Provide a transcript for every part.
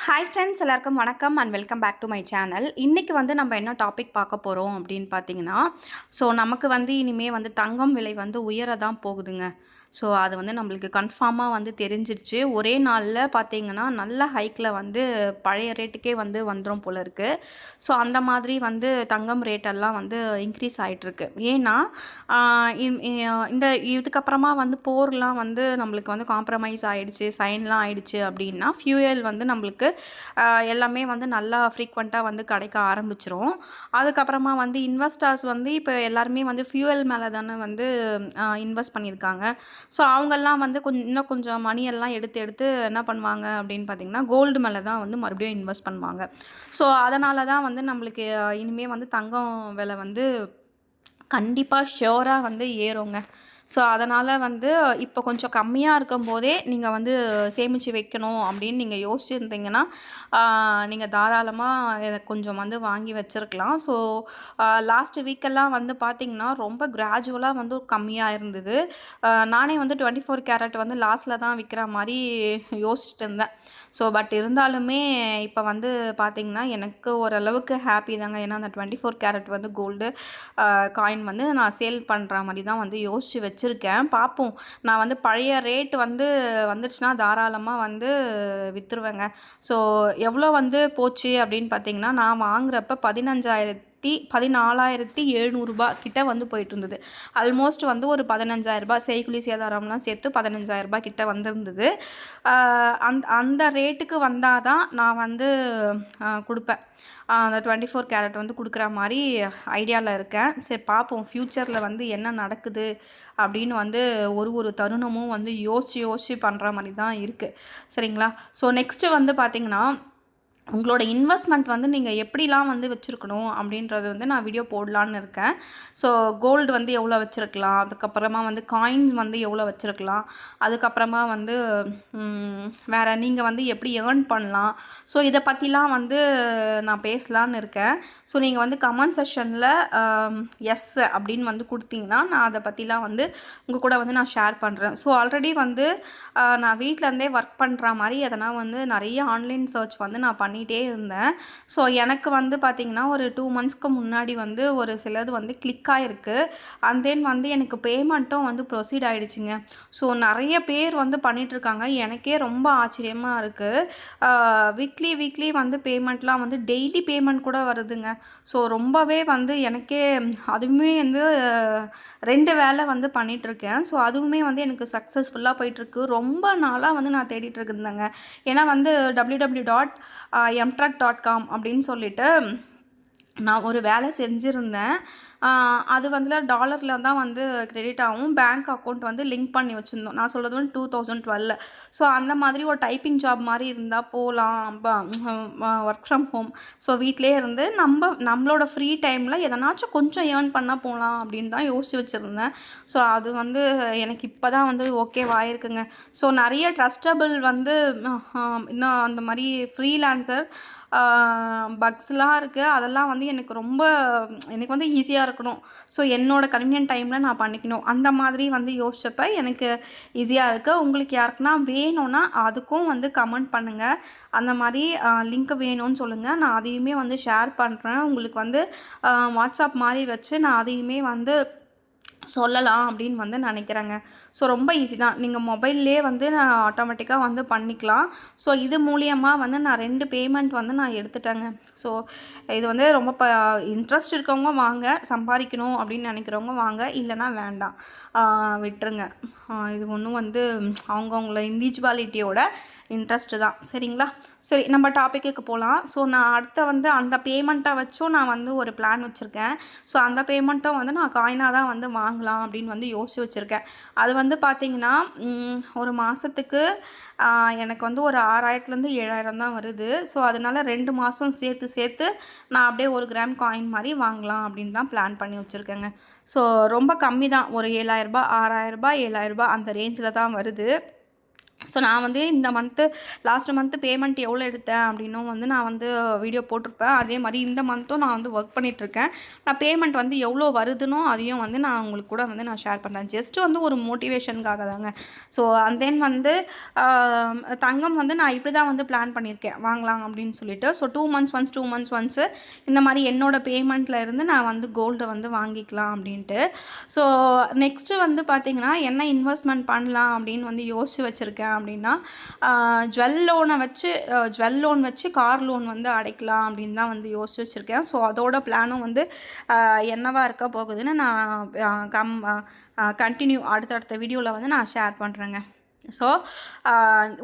Hi friends எல்லாருக்கும் வணக்கம் and welcome back to my channel. இன்றைக்கி வந்து நம்ம என்ன டாபிக் பார்க்க போகிறோம் அப்படின்னு பார்த்தீங்கன்னா, நமக்கு வந்து இனிமேல் வந்து தங்கம் விலை வந்து உயர தான் போகுதுங்க. அது வந்து நம்மளுக்கு கன்ஃபார்மாக வந்து தெரிஞ்சிருச்சு. ஒரே நாளில் பார்த்தீங்கன்னா நல்ல ஹைக்கில் வந்து பழைய ரேட்டுக்கே வந்து வந்துடும் போல இருக்குது. அந்த மாதிரி வந்து தங்கம் ரேட்டெல்லாம் வந்து இன்க்ரீஸ் ஆகிட்டுருக்கு. ஏன்னா இந்த இதுக்கப்புறமா வந்து போர்லாம் வந்து நம்மளுக்கு வந்து காம்ப்ரமைஸ் ஆகிடுச்சு, சைன்லாம் ஆகிடுச்சு அப்படின்னா ஃபியூயல் வந்து நம்மளுக்கு எல்லாமே வந்து நல்லா ஃப்ரீக்வெண்ட்டாக வந்து கிடைக்க ஆரம்பிச்சிரும். அதுக்கப்புறமா வந்து இன்வெஸ்டர்ஸ் வந்து இப்போ எல்லாருமே வந்து ஃபியூயல் மேலே தானே வந்து இன்வெஸ்ட் பண்ணியிருக்காங்க. அவங்கெல்லாம் வந்து இன்னும் கொஞ்சம் மணியெல்லாம் எடுத்து எடுத்து என்ன பண்ணுவாங்க அப்படின்னு பார்த்தீங்கன்னா, கோல்டு மேலே தான் வந்து மறுபடியும் இன்வெஸ்ட் பண்ணுவாங்க. அதனால தான் வந்து நம்மளுக்கு இனிமேல் வந்து தங்கம் விலை வந்து கண்டிப்பாக ஷியோராக வந்து ஏறுங்க. அதனால் வந்து இப்போ கொஞ்சம் கம்மியாக இருக்கும்போதே நீங்கள் வந்து சேமித்து வைக்கணும் அப்படின்னு நீங்கள் யோசிச்சிருந்தீங்கன்னா, நீங்கள் தாராளமாக இதை கொஞ்சம் வந்து வாங்கி வச்சுருக்கலாம். லாஸ்ட் வீக்கெல்லாம் வந்து பார்த்திங்கன்னா ரொம்ப கிராஜுவலாக வந்து கம்மியாக இருந்தது. நானே வந்து 24 கேரட் வந்து லாஸ்ட்டில் தான் விற்கிற மாதிரி யோசிச்சுட்டு இருந்தேன். பட் இருந்தாலுமே இப்போ வந்து பார்த்திங்கன்னா எனக்கு ஓரளவுக்கு ஹாப்பி தாங்க. ஏன்னா அந்த 24 கேரட் வந்து கோல்டு காயின் வந்து நான் சேல் பண்ணுற மாதிரி தான் வந்து யோசித்து வச்சுருக்கேன். பார்ப்போம். நான் வந்து பழைய ரேட் வந்து வந்துடுச்சுன்னா தாராளமாக வந்து விற்றுருவேங்க. எவ்வளோ வந்து போச்சு அப்படின்னு பார்த்தீங்கன்னா, நான் வாங்குறப்ப 14,700 கிட்ட வந்து போயிட்டு இருந்தது. ஆல்மோஸ்ட் வந்து ஒரு 15,000 செய்கூலி சேதாரம்லாம் சேர்த்து 15,000 கிட்ட வந்திருந்தது. அந்த ரேட்டுக்கு வந்தால் தான் நான் வந்து கொடுப்பேன். அந்த 24 கேரட் வந்து கொடுக்குற மாதிரி ஐடியாவில் இருக்கேன். சரி பார்ப்போம் ஃப்யூச்சரில் வந்து என்ன நடக்குது அப்படின்னு வந்து ஒரு தருணமும் வந்து யோசித்து பண்ணுற மாதிரி தான் இருக்குது. சரிங்களா? நெக்ஸ்ட்டு வந்து பார்த்திங்கன்னா, உங்களோட இன்வெஸ்ட்மெண்ட் வந்து நீங்கள் எப்படிலாம் வந்து வச்சுருக்கணும் அப்படின்றது வந்து நான் வீடியோ போடலான்னு இருக்கேன். கோல்டு வந்து எவ்வளோ வச்சுருக்கலாம், அதுக்கப்புறமா வந்து காயின்ஸ் வந்து எவ்வளோ வச்சுருக்கலாம், அதுக்கப்புறமா வந்து வேறு நீங்கள் வந்து எப்படி ஏர்ன் பண்ணலாம், இதை பற்றிலாம் வந்து நான் பேசலான்னு இருக்கேன். நீங்கள் வந்து கமெண்ட் செக்ஷனில் எஸ் அப்படின்னு வந்து கொடுத்தீங்கன்னா நான் அதை பற்றிலாம் வந்து உங்கள் கூட வந்து நான் ஷேர் பண்ணுறேன். ஆல்ரெடி வந்து நான் வீட்டிலேருந்தே ஒர்க் பண்ணுற மாதிரி எதனா வந்து நிறைய ஆன்லைன் சர்ச் வந்து நான் பண்ணிகிட்டே இருந்தேன். எனக்கு வந்து பார்த்திங்கன்னா ஒரு 2 மந்த்ஸ்க்கு முன்னாடி வந்து ஒரு சிலது வந்து கிளிக் ஆகிருக்கு. அண்ட் தென் வந்து எனக்கு பேமெண்ட்டும் வந்து ப்ரொசீட் ஆகிடுச்சிங்க. நிறைய பேர் வந்து பண்ணிகிட்ருக்காங்க. எனக்கே ரொம்ப ஆச்சரியமாக இருக்குது. வீக்லி வந்து பேமெண்ட்லாம் வந்து டெய்லி பேமெண்ட் கூட வருதுங்க. ரொம்பவே வந்து எனக்கே அதுவுமே வந்து 2 வேலை வந்து பண்ணிகிட்ருக்கேன். அதுவுமே வந்து எனக்கு சக்ஸஸ்ஃபுல்லாக போயிட்டுருக்கு. ரொம்ப நாளாக வந்து நான் தேடிட்டு இருந்தேங்க. ஏன்னா வந்து www.mtrak.com அப்படின்னு சொல்லிட்டு நான் ஒரு வேலை செஞ்சுருந்தேன். அது வந்து டாலரில் தான் வந்து கிரெடிட் ஆகும். பேங்க் அக்கௌண்ட் வந்து லிங்க் பண்ணி வச்சுருந்தோம். நான் சொல்கிறது வந்து 2012. அந்த மாதிரி ஒரு டைப்பிங் ஜாப் மாதிரி இருந்தால் போகலாம். Work from home. வீட்டிலே இருந்து நம்மளோட ஃப்ரீ டைமில் எதனாச்சும் கொஞ்சம் ஏர்ன் பண்ணால் போகலாம் அப்படின்னு தான் யோசிச்சு வச்சுருந்தேன். அது வந்து எனக்கு இப்போ தான் வந்து ஓகேவாயிருக்குங்க. நிறைய ட்ரஸ்டபிள் வந்து இன்னும் அந்த மாதிரி ஃப்ரீலான்சர் பக்ஸ்லாம் இருக்குது. அதெல்லாம் வந்து எனக்கு வந்து ஈஸியாக இருக்கணும். என்னோடய கன்வீனியன்ட் டைமில் நான் பண்ணிக்கணும். அந்த மாதிரி வந்து யோசிச்சப்போ எனக்கு ஈஸியாக இருக்குது. உங்களுக்கு யாருக்குன்னா வேணும்னா அதுக்கும் வந்து கமெண்ட் பண்ணுங்கள். அந்த மாதிரி லிங்க் வேணும்னு சொல்லுங்கள். நான் அதையுமே வந்து ஷேர் பண்ணுறேன். உங்களுக்கு வந்து வாட்ஸ்அப் மாதிரி வச்சு நான் அதையுமே வந்து சொல்லலாம் அப்படின்னு வந்து நினைக்கிறேங்க. ரொம்ப ஈஸி தான். நீங்கள் மொபைல்லே வந்து நான் ஆட்டோமேட்டிக்காக வந்து பண்ணிக்கலாம். இது மூலியமாக வந்து நான் 2 பேமெண்ட் வந்து நான் எடுத்துட்டேங்க. இது வந்து ரொம்ப இன்ட்ரெஸ்ட் இருக்கவங்க வாங்க, சம்பாதிக்கணும் அப்படின்னு நினைக்கிறவங்க வாங்க, இல்லைனா வேண்டாம், விட்டுருங்க. இது ஒன்றும் வந்து அவங்கவுங்கள இண்டிவிஜுவாலிட்டியோட இன்ட்ரெஸ்ட்டு தான். சரிங்களா? சரி, நம்ம டாப்பிக்கு போகலாம். நான் அடுத்த வந்து அந்த பேமெண்ட்டை வச்சும் நான் வந்து ஒரு பிளான் வச்சுருக்கேன். அந்த பேமெண்ட்டும் வந்து நான் காயினாக தான் வந்து வாங்கலாம் அப்படின்னு வந்து யோசிச்சு வச்சுருக்கேன். அது வந்து பார்த்திங்கன்னா ஒரு மாதத்துக்கு எனக்கு வந்து ஒரு 6,000லேருந்து 7,000 தான் வருது. அதனால் 2 மாதம் சேர்த்து நான் அப்படியே 1 கிராம் காயின் மாதிரி வாங்கலாம் அப்படின்னு தான் பிளான் பண்ணி வச்சுருக்கேங்க. ரொம்ப கம்மி தான். ஒரு 7,000, 6,000, 7,000 அந்த ரேஞ்சில் தான் வருது. ஸோ நான் வந்து இந்த லாஸ்ட் மந்த்து பேமெண்ட் எவ்வளோ எடுத்தேன் அப்படின்னும் வந்து நான் வந்து வீடியோ போட்டிருப்பேன். அதே மாதிரி இந்த மந்த்தும் நான் வந்து ஒர்க் பண்ணிகிட்ருக்கேன். நான் பேமெண்ட் வந்து எவ்வளோ வருதுனோ அதையும் வந்து நான் உங்களுக்கு கூட வந்து நான் ஷேர் பண்ணுறேன். ஜஸ்ட்டு வந்து ஒரு மோட்டிவேஷனுக்காக தாங்க. ஸோ அண்ட் தென் வந்து தங்கம் வந்து நான் இப்படி தான் வந்து பிளான் பண்ணியிருக்கேன் வாங்கலாம் அப்படின்னு சொல்லிட்டு. ஸோ 2 மந்த்ஸ் ஒன்ஸு இந்த மாதிரி என்னோடய பேமெண்ட்டில் இருந்து நான் வந்து கோல்டை வந்து வாங்கிக்கலாம் அப்படின்ட்டு. ஸோ நெக்ஸ்ட்டு வந்து பார்த்திங்கன்னா என்ன இன்வெஸ்ட்மெண்ட் பண்ணலாம் அப்படின்னு வந்து யோசிச்சு வச்சுருக்கேன் அப்படின்னா ஜுவல் லோன் வச்சு கார் லோன் வந்து அடைக்கலாம் அப்படின்னு தான் வந்து யோசிச்சு வச்சுருக்கேன். ஸோ அதோட பிளானும் வந்து என்னவா இருக்க போகுதுன்னு நான் கண்டினியூ அடுத்தடுத்த வீடியோவில் வந்து நான் ஷேர் பண்ணுறேங்க. ஸோ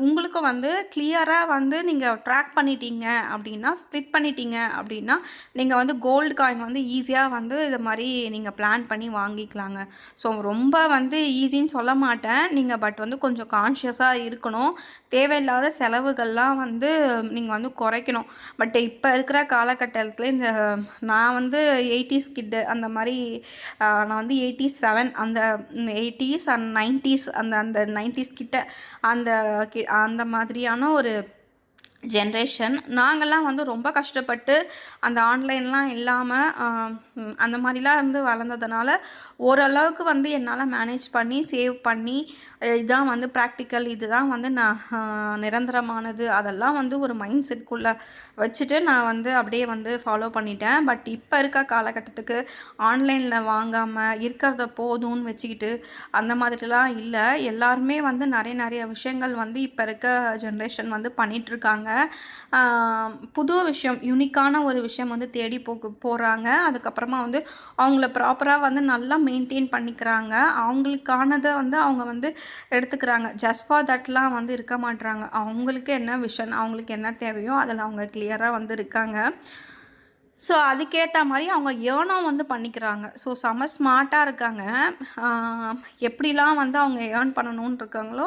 உங்களுக்கும் வந்து கிளியராக வந்து நீங்கள் ட்ராக் பண்ணிட்டீங்க அப்படின்னா, ஸ்ப்ளிட் பண்ணிட்டீங்க அப்படின்னா, நீங்கள் வந்து கோல்டு காயின் வந்து ஈஸியாக வந்து இது மாதிரி நீங்கள் பிளான் பண்ணி வாங்கிக்கலாங்க. ஸோ ரொம்ப வந்து ஈஸின்னு சொல்ல மாட்டேன் நீங்கள், பட் வந்து கொஞ்சம் கான்ஷியஸாக இருக்கணும். தேவையில்லாத செலவுகள்லாம் வந்து நீங்கள் வந்து குறைக்கணும். பட் இப்போ இருக்கிற காலகட்டத்தில் நான் வந்து 80s கிட்டு அந்த மாதிரி, நான் வந்து 87 அந்த 80s அண்ட் 90s அந்த 90s கிட்ட அந்த மாதிரியான ஒரு ஜென்ரேஷன். நாங்கள்லாம் வந்து ரொம்ப கஷ்டப்பட்டு அந்த ஆன்லைன்லாம் இல்லாமல் அந்த மாதிரிலாம் வந்து வளர்ந்ததுனால ஓரளவுக்கு வந்து என்னால் மேனேஜ் பண்ணி சேவ் பண்ணி இதுதான் வந்து ப்ராக்டிக்கல், இதுதான் வந்து நான் நிரந்தரமானது, அதெல்லாம் வந்து ஒரு மைண்ட் செட்குள்ளே வச்சுட்டு நான் வந்து அப்படியே வந்து ஃபாலோ பண்ணிட்டேன். பட் இப்போ இருக்க காலகட்டத்துக்கு ஆன்லைனில் வாங்காமல் இருக்கிறத போதும்னு வச்சுக்கிட்டு அந்த மாதிரிலாம் இல்லை. எல்லாருமே வந்து நிறைய விஷயங்கள் வந்து இப்போ இருக்க ஜென்ரேஷன் வந்து பண்ணிகிட்ருக்காங்க. புது விஷயம், யூனிக்கான ஒரு விஷயம் வந்து தேடி போகிறாங்க. அதுக்கப்புறமா வந்து அவங்கள ப்ராப்பராக வந்து நல்லா மெயின்டைன் பண்ணிக்கிறாங்க. அவங்களுக்கானதை வந்து அவங்க வந்து எடுத்துக்கிறாங்க. ஜஸ்ட் ஃபார் தட்லாம் வந்து இருக்க மாட்றாங்க. அவங்களுக்கு என்ன விஷன், அவங்களுக்கு என்ன தேவையோ அதில் அவங்க கிளியராக வந்து இருக்காங்க. ஸோ அதுக்கேற்ற மாதிரி அவங்க ஏர்னும் வந்து பண்ணிக்கிறாங்க. ஸோ செம ஸ்மார்ட்டாக இருக்காங்க. எப்படிலாம் வந்து அவங்க ஏர்ன் பண்ணணும்னு இருக்காங்களோ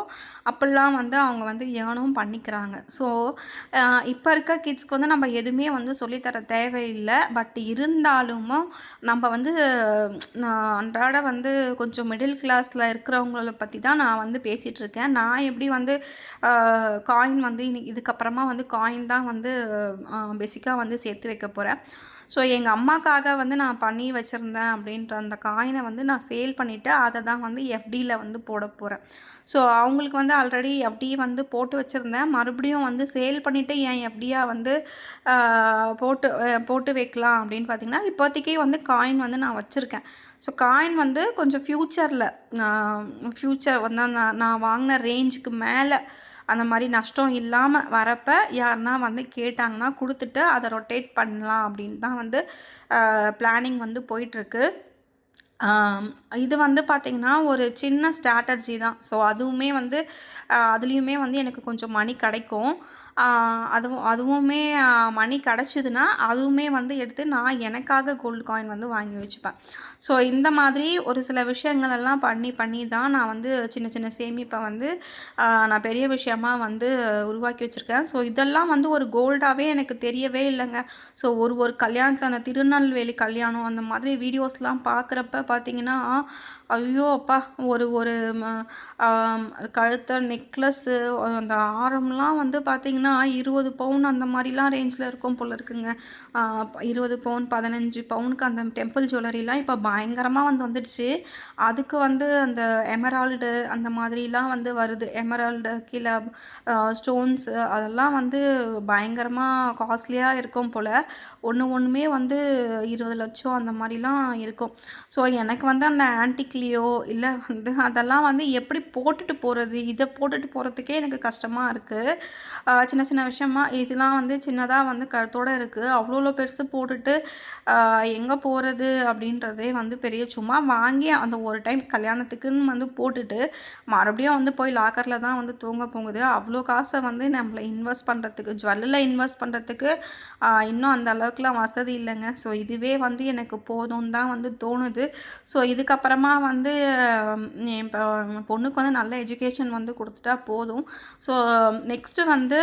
அப்படிலாம் வந்து அவங்க வந்து ஏர்னும் பண்ணிக்கிறாங்க. ஸோ இப்போ இருக்க கிட்ஸ்க்கு வந்து நம்ம எதுவுமே வந்து சொல்லித்தர தேவையில்லை. பட் இருந்தாலும் நம்ம வந்து நான் அன்றாட வந்து கொஞ்சம் மிடில் கிளாஸில் இருக்கிறவங்கள பற்றி தான் நான் வந்து பேசிகிட்ருக்கேன். நான் எப்படி வந்து காயின் வந்து இதுக்கப்புறமா வந்து காயின் தான் வந்து பேசிக்காக வந்து சேர்த்து வைக்க போகிறேன். ஸோ எங்கள் அம்மாக்காக வந்து நான் பண்ணி வச்சுருந்தேன் அப்படின்ற அந்த காயினை வந்து நான் சேல் பண்ணிவிட்டு அதை தான் வந்து எஃப்டியில் வந்து போட போகிறேன். ஸோ அவங்களுக்கு வந்து ஆல்ரெடி எஃப்டி வந்து போட்டு வச்சுருந்தேன். மறுபடியும் வந்து சேல் பண்ணிவிட்டு என் எஃப்டியாக வந்து போட்டு வைக்கலாம் அப்படின்னு பார்த்திங்கன்னா, இப்போதைக்கு வந்து காயின் வந்து நான் வச்சுருக்கேன். ஸோ காயின் வந்து கொஞ்சம் ஃப்யூச்சர் வந்து நான் வாங்கின ரேஞ்சுக்கு மேலே அந்த மாதிரி நஷ்டம் இல்லாமல் வரப்போ யாருன்னா வந்து கேட்டாங்கன்னா கொடுத்துட்டு அதை ரொட்டேட் பண்ணலாம் அப்படின்னு தான் வந்து பிளானிங் வந்து போயிட்டுருக்கு. இது வந்து பார்த்திங்கன்னா ஒரு சின்ன ஸ்ட்ராட்டஜி தான். ஸோ அதுவுமே வந்து அதுலேயுமே வந்து எனக்கு கொஞ்சம் மணி கிடைக்கும். அதுவுமே மணி கிடச்சிதுன்னா அதுவுமே வந்து எடுத்து நான் எனக்காக கோல்டு காயின் வந்து வாங்கி வச்சுப்பேன். ஸோ இந்த மாதிரி ஒரு சில விஷயங்களெல்லாம் பண்ணி தான் நான் வந்து சின்ன சேமிப்பை வந்து நான் பெரிய விஷயமா வந்து உருவாக்கி வச்சுருக்கேன். ஸோ இதெல்லாம் வந்து ஒரு கோல்டாகவே எனக்கு தெரியவே இல்லைங்க. ஸோ ஒரு கல்யாணத்தில் அந்த திருநெல்வேலி கல்யாணம் அந்த மாதிரி வீடியோஸ்லாம் பார்க்குறப்ப பார்த்திங்கன்னா, ஐயோ அப்பா! ஒரு கழுத்து நெக்லஸ்ஸு அந்த ஆரம்லாம் வந்து பார்த்திங்கன்னா 20 பவுன் அந்த மாதிரிலாம் ரேஞ்சில் இருக்கும் போல் இருக்குங்க. 20 பவுன் 15 பவுனுக்கு அந்த டெம்பிள் ஜுவல்லரிலாம் இப்போ பயங்கரமாக வந்துடுச்சு. அதுக்கு வந்து அந்த எமரால்டு அந்த மாதிரிலாம் வந்து வருது. எமரால்டு கீழே ஸ்டோன்ஸு அதெல்லாம் வந்து பயங்கரமாக காஸ்ட்லியாக இருக்கும் போல். ஒன்றுமே வந்து 20 லட்சம் அந்த மாதிரிலாம் இருக்கும். ஸோ எனக்கு வந்து அந்த ஆன்டிக்லேயோ இல்லை வந்து அதெல்லாம் வந்து எப்படி போட்டுட்டு போகிறது, இதை போட்டுட்டு போகிறதுக்கே எனக்கு கஷ்டமாக இருக்குது. சின்ன விஷயமா இதெல்லாம் வந்து சின்னதாக வந்து கழுத்தோடு இருக்குது. அவ்வளோ பெருசு போட்டுட்டு எங்கே போகிறது அப்படின்றதே வந்து பெரிய, சும்மா வாங்கி அந்த ஒரு டைம் கல்யாணத்துக்குன்னு வந்து போட்டுட்டு மறுபடியும் வந்து போய் லாக்கரில் தான் வந்து தூங்க போகுது. அவ்வளோ காசை வந்து நம்மளை இன்வெஸ்ட் பண்ணுறதுக்கு, ஜுவல்லில் இன்வெஸ்ட் பண்ணுறதுக்கு இன்னும் அந்த அளவுக்குலாம் வசதி இல்லைங்க. ஸோ இதுவே வந்து எனக்கு போதும்னு தான் வந்து தோணுது. ஸோ இதுக்கப்புறமா வந்து இப்போ பொண்ணுக்கு வந்து நல்ல எஜுகேஷன் வந்து கொடுத்துட்டா போதும். ஸோ நெக்ஸ்ட்டு வந்து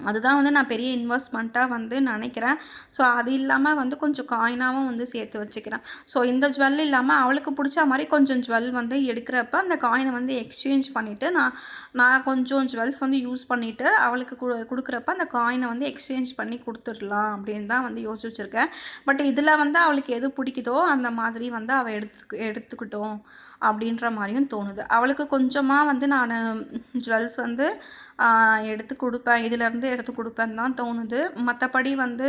அதுதான் வந்து நான் பெரிய இன்வெஸ்ட்மெண்ட்டாக வந்து நினைக்கிறேன். ஸோ அது இல்லாமல் வந்து கொஞ்சம் காயினாகவும் வந்து சேர்த்து வச்சுக்கிறேன். ஸோ இந்த ஜுவல் இல்லாமல் அவளுக்கு பிடிச்ச மாதிரி கொஞ்சம் ஜுவல் வந்து எடுக்கிறப்ப அந்த காயினை வந்து எக்ஸ்சேஞ்ச் பண்ணிவிட்டு நான் நான் கொஞ்சம் ஜுவல்ஸ் வந்து யூஸ் பண்ணிவிட்டு அவளுக்கு கொடுக்குறப்ப அந்த காயினை வந்து எக்ஸ்சேஞ்ச் பண்ணி கொடுத்துடலாம் அப்படின்னு தான் வந்து யோசிச்சு வச்சுருக்கேன். பட் இதில் வந்து அவளுக்கு எது பிடிக்குதோ அந்த மாதிரி வந்து அவள் எடுத்துக்கிட்டோம் அப்படின்ற மாதிரியும் தோணுது. அவளுக்கு கொஞ்சமாக வந்து நான் ஜுவல்ஸ் வந்து எடுத்து கொடுப்பேன், இதிலேருந்து எடுத்து கொடுப்பேன்னு தான் தோணுது. மற்றபடி வந்து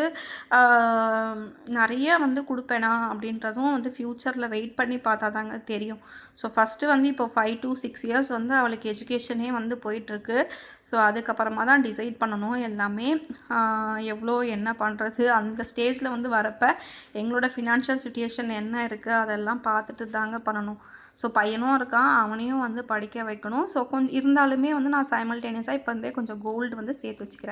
நிறைய வந்து கொடுப்பேனா அப்படின்றதும் வந்து ஃப்யூச்சரில் வெயிட் பண்ணி பார்த்தா தாங்க தெரியும். ஸோ ஃபஸ்ட்டு வந்து இப்போ 5 to 6 இயர்ஸ் வந்து அவளுக்கு எஜுகேஷனே வந்து போயிட்டுருக்கு. ஸோ அதுக்கப்புறமா தான் டிசைட் பண்ணணும் எல்லாமே. எவ்வளோ என்ன பண்ணுறது அந்த ஸ்டேஜில் வந்து வரப்போ எங்களோட ஃபினான்ஷியல் சிச்சுவேஷன் என்ன இருக்குது அதெல்லாம் பார்த்துட்டு தாங்க பண்ணணும். ஸோ பையனும் இருக்கான், அவனையும் வந்து படிக்க வைக்கணும். ஸோ இருந்தாலுமே வந்து நான் சைமல்டேனியஸாக இப்போ வந்து கொஞ்சம் கோல்டு வந்து சேர்த்து வச்சுக்கிறேன்.